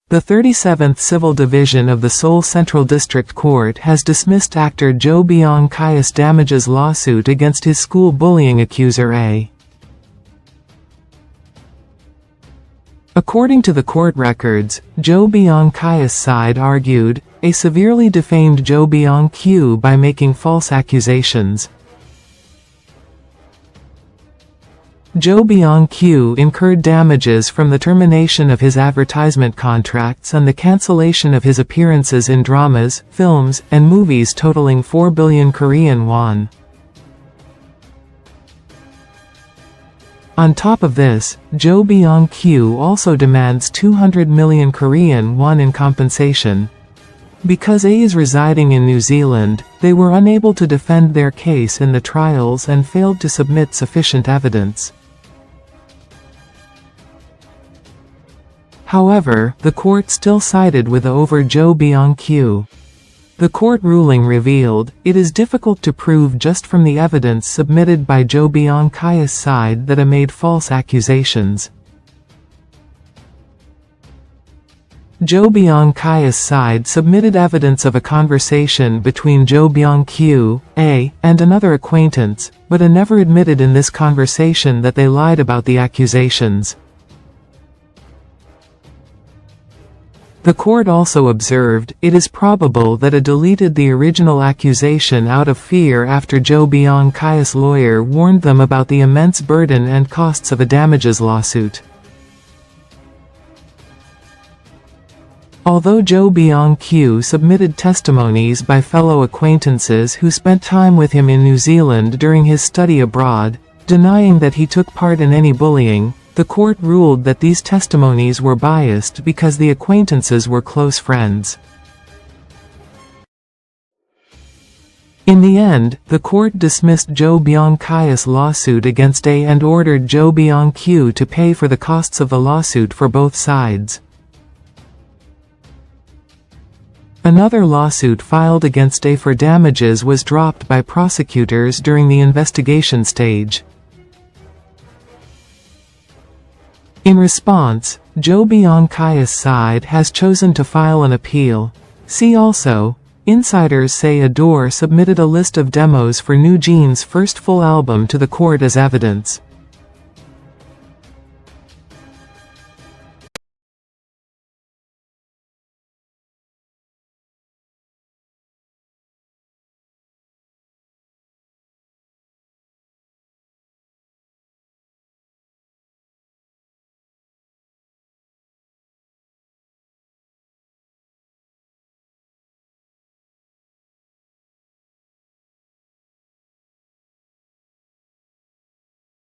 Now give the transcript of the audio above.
The 37th Civil Division of the Seoul Central District Court has dismissed actor Jo Byeong Kyu's damages lawsuit against his school bullying accuser A. According to the court records, Jo Byeong Kyu's side argued, A severely defamed Jo Byung Kyu by making false accusations. Jo Byung Kyu incurred damages from the termination of his advertisement contracts and the cancellation of his appearances in dramas, films, and movies totaling 4 billion Korean won. On top of this, Jo Byung Kyu also demands 200 million Korean won in compensation. Because A is residing in New Zealand, they were unable to defend their case in the trials and failed to submit sufficient evidence. However, the court still sided with A over Jo Byung Kyu. The court ruling revealed, it is difficult to prove just from the evidence submitted by Jo Byeong Kyu's side that A made false accusations. Jo Byeong Kyu's side submitted evidence of a conversation between Jo Byung Kyu, A, and another acquaintance, but A never admitted in this conversation that they lied about the accusations. The court also observed, it is probable that A deleted the original accusation out of fear after Jo Byeong Kyu's lawyer warned them about the immense burden and costs of a damages lawsuit. Although Jo Byung Kyu submitted testimonies by fellow acquaintances who spent time with him in New Zealand during his study abroad, denying that he took part in any bullying, the court ruled that these testimonies were biased because the acquaintances were close friends. In the end, the court dismissed Jo Byeong Kyu's lawsuit against A and ordered Jo Byung Kyu to pay for the costs of the lawsuit for both sides. Another lawsuit filed against A for damages was dropped by prosecutors during the investigation stage. In response, Jo Byeong Kyu's side has chosen to file an appeal. See also, insiders say ADOR submitted a list of demos for NewJeans' first full album to the court as evidence.